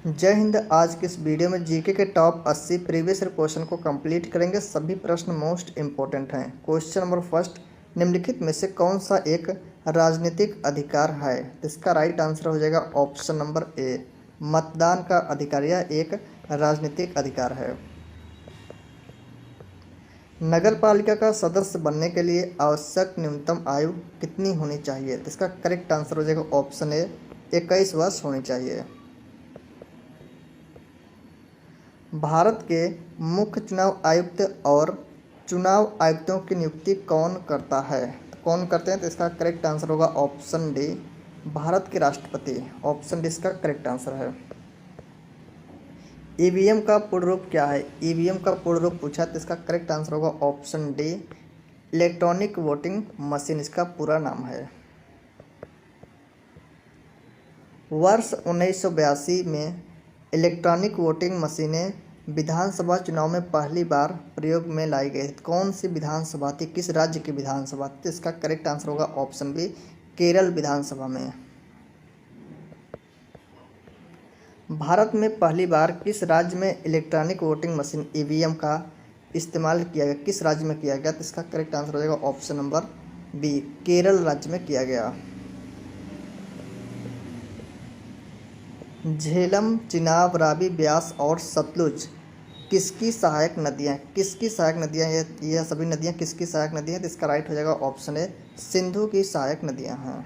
जय हिंद। आज के इस वीडियो में जीके के टॉप 80 प्रीवियस ईयर क्वेश्चन को कंप्लीट करेंगे। सभी प्रश्न मोस्ट इंपॉर्टेंट हैं। क्वेश्चन नंबर फर्स्ट, निम्नलिखित में से कौन सा एक राजनीतिक अधिकार है? तो इसका राइट आंसर हो जाएगा ऑप्शन नंबर ए, मतदान का अधिकार। यह एक राजनीतिक अधिकार है। नगर पालिका का सदस्य बनने के लिए आवश्यक न्यूनतम आयु कितनी होनी चाहिए? तो इसका करेक्ट आंसर हो जाएगा ऑप्शन ए, 21 वर्ष होनी चाहिए। भारत के मुख्य चुनाव आयुक्त और चुनाव आयुक्तों की नियुक्ति कौन करता है? तो कौन करते हैं? तो इसका करेक्ट आंसर होगा ऑप्शन डी, भारत के राष्ट्रपति। ऑप्शन डी इसका करेक्ट आंसर है। ईवीएम का पूर्ण रूप क्या है? ईवीएम का पूर्ण रूप पूछा तो इसका करेक्ट आंसर होगा option D, electronic voting machine इसका पूरा नाम है। वर्ष 1982 में इलेक्ट्रॉनिक वोटिंग मशीनें विधानसभा चुनाव में पहली बार प्रयोग में लाई गई। कौन सी विधानसभा थी? किस राज्य की विधानसभा थी? इसका करेक्ट आंसर होगा ऑप्शन बी, केरल विधानसभा में। भारत में पहली बार किस राज्य में इलेक्ट्रॉनिक वोटिंग मशीन ईवीएम का इस्तेमाल किया गया? किस राज्य में किया गया? तो इसका करेक्ट आंसर हो जाएगा ऑप्शन नंबर बी, केरल राज्य में किया गया। झेलम, चिनाब, रावी, ब्यास और सतलुज किसकी सहायक नदियाँ? किसकी सहायक नदियाँ? यह सभी नदियाँ किसकी सहायक नदियाँ? तो इसका राइट हो जाएगा ऑप्शन ए, सिंधु की सहायक नदियाँ हैं।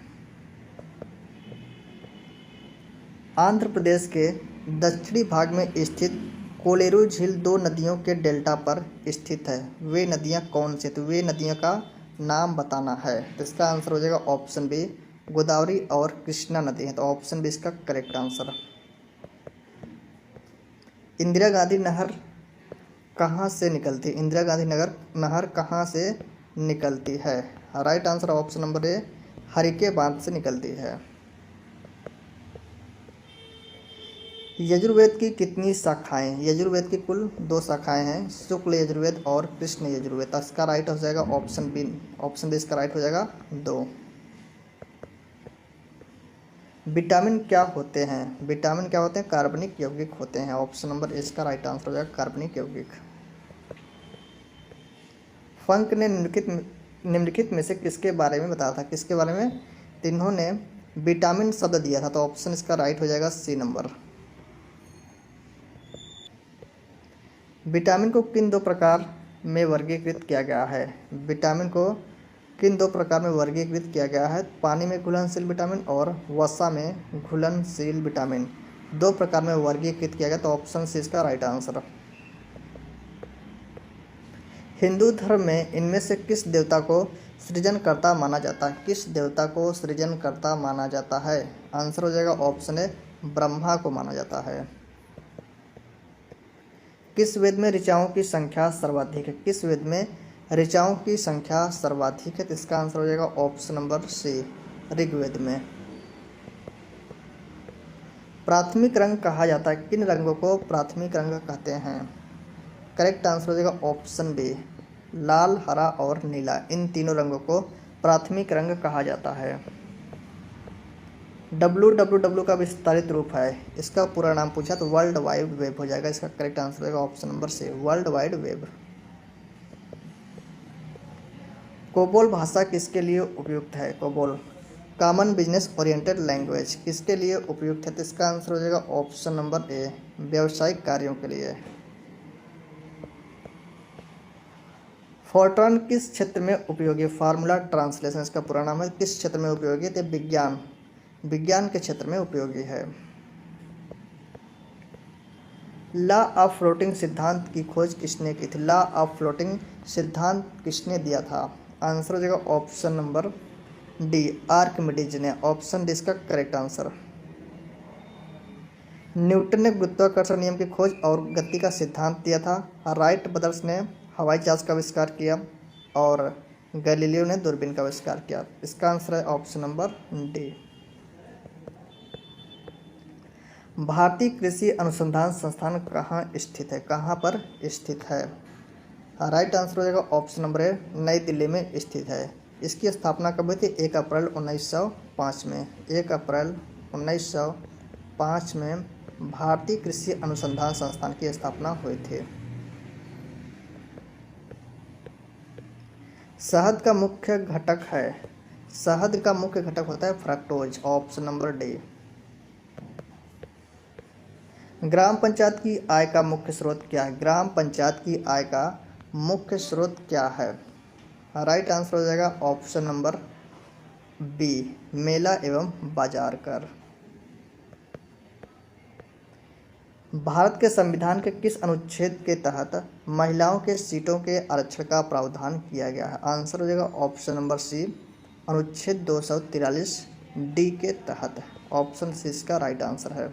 आंध्र प्रदेश के दक्षिणी भाग में स्थित कोलेरू झील दो नदियों के डेल्टा पर स्थित है। वे नदियाँ कौन सी? तो वे नदियों का नाम बताना है। तो इसका आंसर हो जाएगा ऑप्शन बी, गोदावरी और कृष्णा नदी है। तो ऑप्शन बी इसका करेक्ट आंसर। इंदिरा गांधी नहर कहाँ से निकलती है? इंदिरा गांधी नहर कहाँ से निकलती है? राइट आंसर ऑप्शन नंबर ए, हरिके बांध से निकलती है। यजुर्वेद की कितनी शाखाएं? यजुर्वेद की कुल 2 शाखाएं हैं, शुक्ल यजुर्वेद और कृष्ण यजुर्वेद। इसका राइट हो जाएगा ऑप्शन बी। ऑप्शन बी इसका राइट हो जाएगा 2। विटामिन क्या होते हैं? विटामिन क्या होते हैं? कार्बनिक यौगिक होते हैं। ऑप्शन नंबर ए इसका राइट आंसर हो जाएगा कार्बनिक यौगिक। फंक ने निम्नलिखित में से किसके बारे में बताया था? किसके बारे में? तो इन्होंने विटामिन शब्द दिया था। तो ऑप्शन इसका राइट हो जाएगा सी नंबर। विटामिन को किन 2 प्रकार में वर्गीकृत किया गया है? विटामिन को किन 2 प्रकार में वर्गीकृत किया गया है? पानी में घुलनशील विटामिन और वसा में घुलनशील विटामिन, 2 प्रकार में वर्गीकृत किया गया। तो ऑप्शन सी इसका राइट आंसर। हिंदू धर्म में इनमें से किस देवता को सृजनकर्ता माना जाता है? किस देवता को सृजनकर्ता माना जाता है? आंसर हो जाएगा ऑप्शन ए, ब्रह्मा को माना जाता है। किस वेद में ऋचाओं की संख्या सर्वाधिक है? किस वेद में ऋचाओं की संख्या सर्वाधिक है? तो इसका आंसर हो जाएगा ऑप्शन नंबर सी, ऋग्वेद में। प्राथमिक रंग कहा जाता है? किन रंगों को प्राथमिक रंग कहते हैं? करेक्ट आंसर हो जाएगा ऑप्शन बी, लाल, हरा और नीला। इन तीनों रंगों को प्राथमिक रंग कहा जाता है। www का विस्तारित रूप है, इसका पूरा नाम पूछा तो वर्ल्ड वाइड वेब हो जाएगा। इसका करेक्ट आंसर होगा option number C, world wide web. COBOL भाषा किसके लिए उपयुक्त है? COBOL, common business oriented language, किसके लिए उपयुक्त है? तो इसका आंसर हो जाएगा ऑप्शन नंबर ए, व्यावसायिक कार्यों के लिए। फोर्ट्रॉन किस क्षेत्र में उपयोगी? फार्मूला ट्रांसलेशन इसका पूरा नाम है। किस क्षेत्र में उपयोगी? तो विज्ञान के क्षेत्र में उपयोगी है। लॉ ऑफ फ्लोटिंग सिद्धांत की खोज किसने की थी? लॉ ऑफ फ्लोटिंग सिद्धांत किसने दिया था? आंसर हो जाएगा ऑप्शन नंबर डी, आर्किमिडीज ने। ऑप्शन डी इसका करेक्ट आंसर। न्यूटन ने गुरुत्वाकर्षण नियम की खोज और गति का सिद्धांत दिया था। राइट ब्रदर्स ने हवाई जहाज का आविष्कार किया और गैलीलियो ने दूरबीन का आविष्कार किया। इसका आंसर है ऑप्शन नंबर डी। भारतीय कृषि अनुसंधान संस्थान कहाँ स्थित है? कहाँ पर स्थित है? राइट आंसर हो जाएगा ऑप्शन नंबर ए, नई दिल्ली में स्थित है। इसकी स्थापना कब हुई थी? 1 अप्रैल 1905 में। 1 अप्रैल 1905 में भारतीय कृषि अनुसंधान संस्थान की स्थापना हुई थी? शहद का मुख्य घटक है, शहद का मुख्य घटक होता है फ्रक्टोज, ऑप्शन नंबर डी। ग्राम पंचायत की आय का मुख्य स्रोत क्या है? ग्राम पंचायत की आय का मुख्य स्रोत क्या है? राइट आंसर हो जाएगा ऑप्शन नंबर बी, मेला एवं बाजार कर। भारत के संविधान के किस अनुच्छेद के तहत महिलाओं के सीटों के आरक्षण का प्रावधान किया गया है? आंसर हो जाएगा ऑप्शन नंबर सी, अनुच्छेद 243 डी के तहत। ऑप्शन सी इसका राइट आंसर है।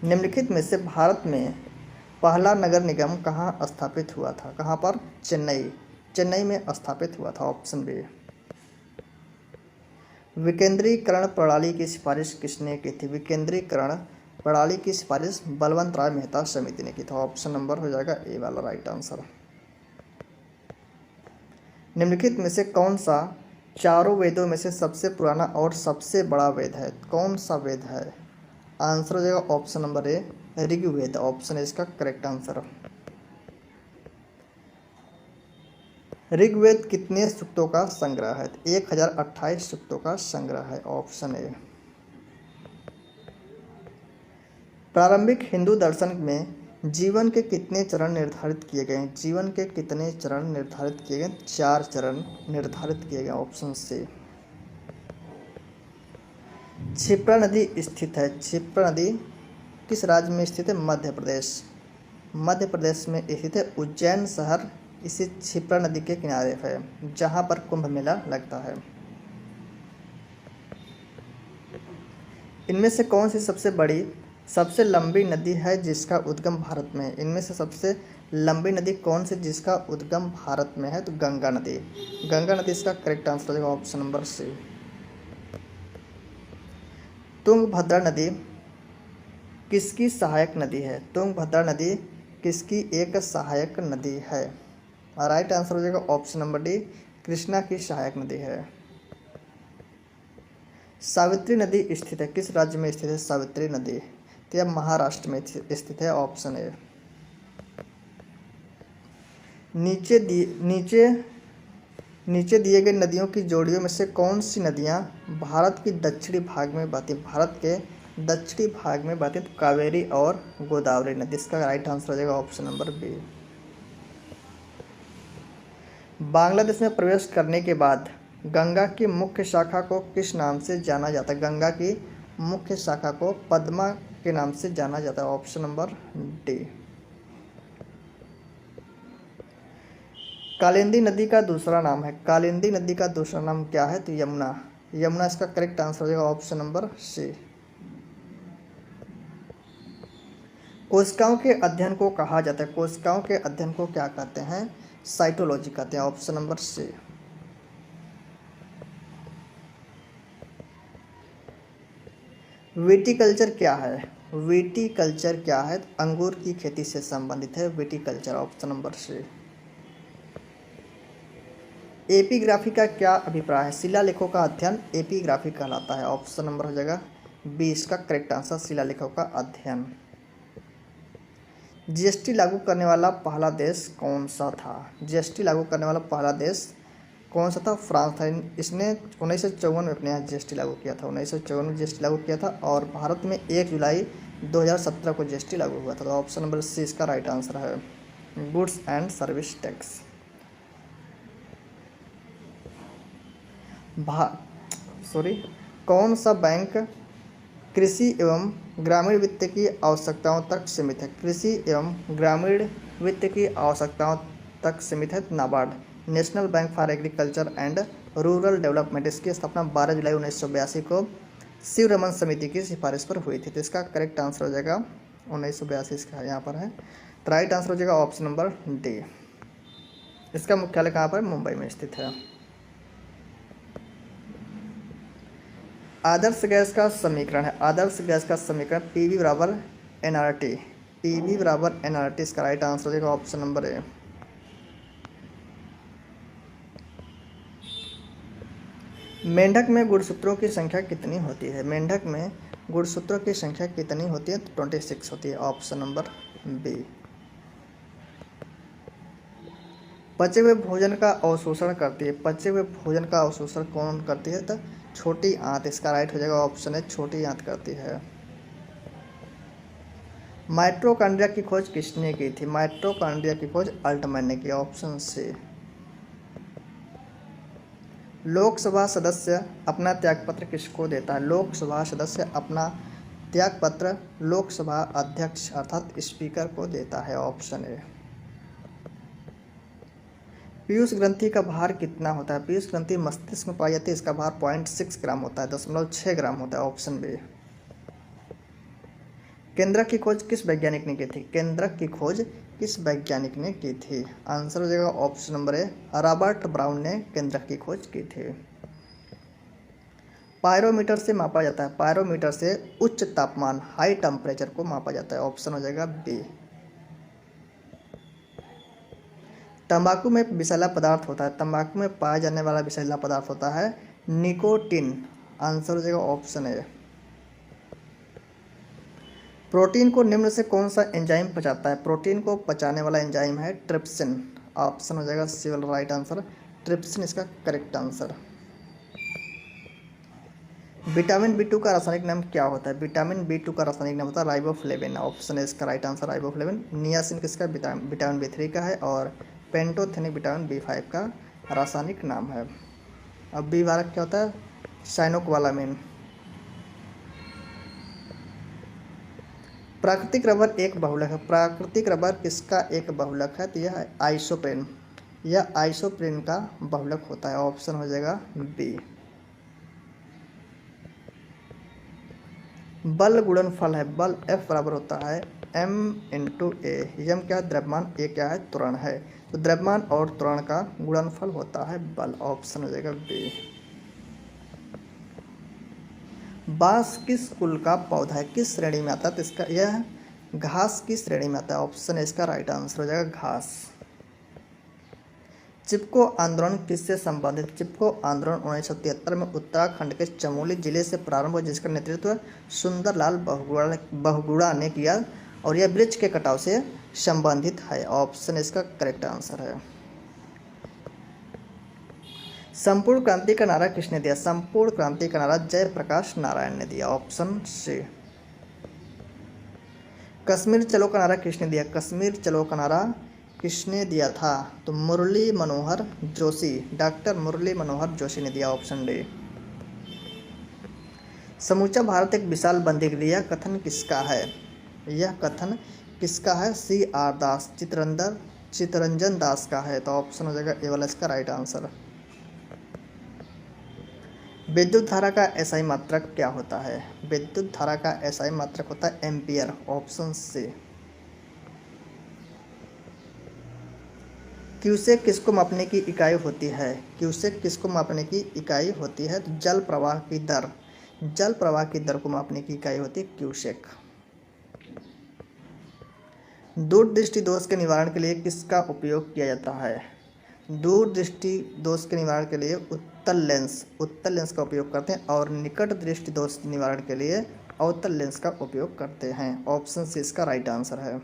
निम्नलिखित में से भारत में पहला नगर निगम कहाँ स्थापित हुआ था? कहाँ पर? चेन्नई, चेन्नई में स्थापित हुआ था, ऑप्शन बी। विकेंद्रीकरण प्रणाली की सिफारिश किसने की थी? विकेंद्रीकरण प्रणाली की सिफारिश बलवंत राय मेहता समिति ने की था, ऑप्शन नंबर हो जाएगा ए वाला राइट आंसर। निम्नलिखित में से कौन सा चारों वेदों में से सबसे पुराना और सबसे बड़ा वेद है? कौन सा वेद है? आंसर हो जाएगा option number A, Rigveda, option है इसका करेक्ट आंसर। ऋग्वेद कितने सूक्तों का संग्रह है? 1028 सूक्तों का संग्रह है, ऑप्शन ए। प्रारंभिक हिंदू दर्शन में जीवन के कितने चरण निर्धारित किए गए? जीवन के कितने चरण निर्धारित किए गए? 4 चरण निर्धारित किए गए, ऑप्शन सी। क्षिप्रा नदी स्थित है, क्षिप्रा नदी किस राज्य में स्थित है? मध्य प्रदेश, मध्य प्रदेश में स्थित है। उज्जैन शहर इसी क्षिप्रा नदी के किनारे है, जहाँ पर कुंभ मेला लगता है। इनमें से कौन सी सबसे बड़ी सबसे लंबी नदी है जिसका उद्गम भारत में है? इनमें से सबसे लंबी नदी कौन सी जिसका उद्गम भारत में है? तो गंगा नदी, गंगा नदी इसका करेक्ट आंसर हो जाएगा ऑप्शन नंबर सी। तुंगभद्रा नदी किसकी सहायक नदी है? तुंगभद्रा नदी किसकी एक सहायक नदी है? राइट आंसर हो जाएगा ऑप्शन नंबर डी, कृष्णा की सहायक नदी है। सावित्री नदी स्थित है, किस राज्य में स्थित है सावित्री नदी? तो यह महाराष्ट्र में स्थित है, ऑप्शन ए। नीचे दिए गए नदियों की जोड़ियों में से कौन सी नदियां भारत की दक्षिणी भाग में बहती? भारत के दक्षिणी भाग में बहती? तो कावेरी और गोदावरी नदी, इसका राइट आंसर हो जाएगा ऑप्शन नंबर बी। बांग्लादेश में प्रवेश करने के बाद गंगा की मुख्य शाखा को किस नाम से जाना जाता है? गंगा की मुख्य शाखा को पद्मा के नाम से जाना जाता है, ऑप्शन नंबर डी। कालिंदी नदी का दूसरा नाम है, कालिंदी नदी का दूसरा नाम क्या है? तो यमुना, यमुना इसका करेक्ट आंसर हो जाएगा ऑप्शन नंबर सी। कोशिकाओं के अध्ययन को कहा जाता है, कोशिकाओं के अध्ययन को क्या कहते हैं? साइटोलॉजी कहते हैं, ऑप्शन नंबर सी। विटीकल्चर क्या है? विटीकल्चर क्या है? अंगूर की खेती से संबंधित है विटीकल्चर, ऑप्शन नंबर सी। एपीग्राफी का क्या अभिप्राय है? शिलालेखों का अध्ययन एपीग्राफी कहलाता है, ऑप्शन नंबर हो जाएगा बी इसका करेक्ट आंसर, शिलालेखों का अध्ययन। जीएसटी लागू करने वाला पहला देश कौन सा था? जीएसटी लागू करने वाला पहला देश कौन सा था? फ्रांस था। इसने 1954 में अपने यहाँ जीएसटी लागू किया था, 1954 में जीएसटी लागू किया था और भारत में 1 जुलाई 2017 को जीएसटी लागू हुआ था। तो ऑप्शन नंबर सी इसका राइट आंसर है, गुड्स एंड सर्विस टैक्स। कौन सा बैंक कृषि एवं ग्रामीण वित्त की आवश्यकताओं तक सीमित है? कृषि एवं ग्रामीण वित्त की आवश्यकताओं तक सीमित है, NABARD, national bank for agriculture and rural development. इसकी स्थापना 12 जुलाई 1982 को शिवरमन समिति की सिफारिश पर हुई थी। तो इसका करेक्ट आंसर हो जाएगा 1982, इसका यहाँ पर है। तो राइट आंसर हो जाएगा ऑप्शन नंबर डी। इसका मुख्यालय कहाँ पर? मुंबई में स्थित है। आदर्श गैस का समीकरण है, आदर्श गैस का समीकरण PV बराबर nRT, PV बराबर nRT, इसका राइट आंसर हो जाएगा ऑप्शन नंबर ए। मेंढक में गुणसूत्रों की संख्या कितनी होती है? मेंढक में गुणसूत्रों की संख्या कितनी होती है? तो 26 होती है, ऑप्शन नंबर बी। पचे हुए भोजन का अवशोषण करती है, पचे हुए भोजन का अवशोषण कौन करती है? तो छोटी आंत, इसका राइट हो जाएगा ऑप्शन है, छोटी आंत करती है। माइटोकॉन्ड्रिया की खोज किसने की थी? माइटोकॉन्ड्रिया की खोज अल्टमैन ने की, ऑप्शन सी। लोकसभा सदस्य अपना त्यागपत्र किसको देता है? लोकसभा सदस्य अपना त्यागपत्र लोकसभा अध्यक्ष अर्थात स्पीकर को देता है, ऑप्शन ए। पीयूष ग्रंथि का भार कितना होता है? पीयूष ग्रंथि मस्तिष्क में पाई जाती है, इसका भार 0.6 ग्राम होता है, 0.6 ग्राम होता है, ऑप्शन बी। केंद्रक की खोज किस वैज्ञानिक ने की थी? केंद्रक की खोज किस वैज्ञानिक ने की थी? आंसर हो जाएगा ऑप्शन नंबर ए, रॉबर्ट ब्राउन ने केंद्रक की खोज की थी। पायरोमीटर से मापा जाता है, पायरोमीटर से उच्च तापमान हाई टेम्परेचर को मापा जाता है, ऑप्शन हो जाएगा बी। तंबाकू में विषैला पदार्थ होता है, तंबाकू में पाया जाने वाला विषैला पदार्थ होता है निकोटीन, आंसर हो जाएगा ऑप्शन ए। प्रोटीन को निम्न से कौन सा एंजाइम पचाता है? प्रोटीन को पचाने वाला एंजाइम है ट्रिप्सिन, ऑप्शन हो जाएगा सी वाला राइट आंसर, ट्रिप्सिन इसका करेक्ट आंसर। विटामिन बी 2 का रासायनिक नाम क्या होता है? विटामिन बी 2 का रासायनिक नाम होता है राइबोफ्लेविन, ऑप्शन है इसका राइट आंसर राइबोफ्लेविन। नियासिन किसका? विटामिन बी 3 का है, और पेंटोथेनिक विटामिन बी 5 का रासायनिक नाम है। अब बी 12 क्या होता है? साइनोकोबालामिन। प्राकृतिक रबर एक बहुलक है, प्राकृतिक रबर किसका एक बहुलक है? तो यह आइसोप्रेन, यह आइसोप्रेन का बहुलक होता है, ऑप्शन हो जाएगा बी। बल गुणनफल है, बल F बराबर होता है m/a, यम क्या है? द्रव्यमान, ए क्या है? त्वरण है, तो द्रव्यमान और त्वरण का गुणनफल होता है बल, ऑप्शन हो जाएगा बी। बांस किस कुल का पौधा है? किस श्रेणी में आता है? तो इसका यह घास की श्रेणी में आता है, ऑप्शन है इसका राइट आंसर हो जाएगा घास। चिपको आंदोलन किससे संबंधित? चिपको आंदोलन 1973 में उत्तराखंड के चमोली जिले से प्रारंभ हुआ, जिसका नेतृत्व सुंदरलाल बहुगुणा ने किया, और यह वृक्ष के कटाव से संबंधित है, ऑप्शन इसका करेक्ट आंसर है। संपूर्ण क्रांति का नारा किसने दिया? संपूर्ण क्रांति का नारा जयप्रकाश नारायण ने दिया, ऑप्शन सी। कश्मीर चलो का नारा किसने दिया? कश्मीर चलो का नारा किसने दिया था? तो मुरली मनोहर जोशी, डॉक्टर मुरली मनोहर जोशी ने दिया, ऑप्शन डी। समूचा भारत एक विशाल बंदीगृह, यह कथन किसका है? यह कथन किसका है? CR दास, चितरंजन दास का है, तो ऑप्शन हो जाएगा ए वाला इसका राइट आंसर। विद्युत धारा का SI मात्रक क्या होता है? विद्युत धारा का SI मात्रक होता है एम्पियर, ऑप्शन सी। क्यूसेक किसको मापने की इकाई होती है? क्यूसेक किसको मापने की इकाई होती है? तो जल प्रवाह की दर, जल प्रवाह की दर को मापने की इकाई होती है क्यूसेक। दूरदृष्टि दोष के निवारण के लिए किसका उपयोग किया जाता है? दूरदृष्टि दोष के निवारण के लिए उत्तल लेंस का उपयोग करते हैं, और निकट दृष्टि दोष निवारण के लिए अवतल लेंस का उपयोग करते हैं, ऑप्शन सी इसका राइट आंसर है।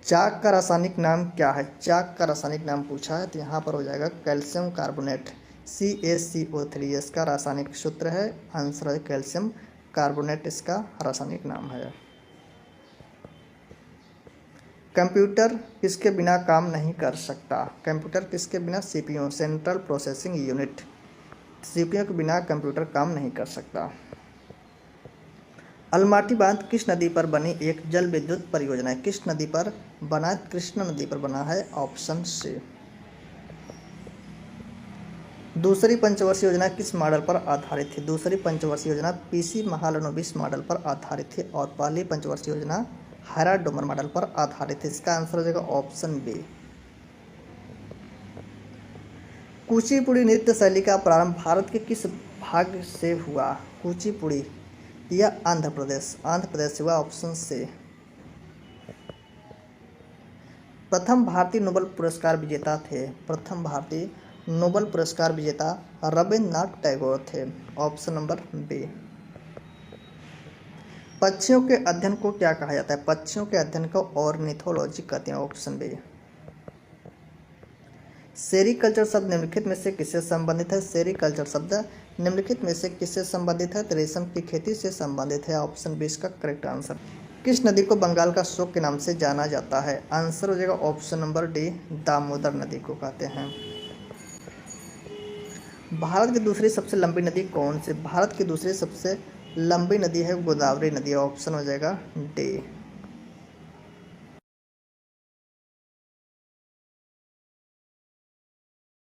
चाक का रासायनिक नाम क्या है? चाक का रासायनिक नाम पूछा है, तो यहाँ पर हो जाएगा कैल्शियम कार्बोनेट, CaCO3 इसका रासायनिक सूत्र है, आंसर है कैल्शियम कार्बोनेट इसका रासायनिक नाम है। कंप्यूटर किसके बिना काम नहीं कर सकता? कंप्यूटर किसके बिना? CPU, central processing unit, CPU के बिना कंप्यूटर काम नहीं कर सकता। अलमाटी बांध किस नदी पर बनी एक जल विद्युत परियोजना है? किस नदी पर बना? कृष्णा नदी पर बना है, ऑप्शन सी। दूसरी पंचवर्षीय योजना किस मॉडल पर आधारित थी? दूसरी पंचवर्षीय योजना PC महालनोबिस मॉडल पर आधारित थी, और पहली पंचवर्षीय योजना हैरा-डोमर मॉडल पर आधारित है, इसका आंसर हो जाएगा ऑप्शन बी। कुचिपुड़ी नृत्य शैली का प्रारंभ भारत के किस भाग से हुआ? कुचिपुड़ी, यह आंध्र प्रदेश से हुआ, ऑप्शन सी। प्रथम भारतीय नोबेल पुरस्कार विजेता थे, प्रथम भारतीय नोबेल पुरस्कार विजेता रविन्द्रनाथ टैगोर थे। Option number B. पक्षियों के अध्ययन को क्या कहा जाता है? पक्षियों के अध्ययन को ऑर्निथोलॉजी कहते हैं। Option B. सेरीकल्चर शब्द निम्नलिखित में से किससे संबंधित है? सेरीकल्चर शब्द निम्नलिखित में से किससे संबंधित है? तो रेशम की खेती से संबंधित है। ऑप्शन बी इसका करेक्ट आंसर। किस नदी को बंगाल का शोक के नाम से जाना जाता है? आंसर हो जाएगा ऑप्शन नंबर डी, दामोदर नदी को कहते हैं। भारत की दूसरी सबसे लंबी नदी कौन सी? भारत की दूसरी सबसे लंबी नदी है गोदावरी नदी। ऑप्शन हो जाएगा डी।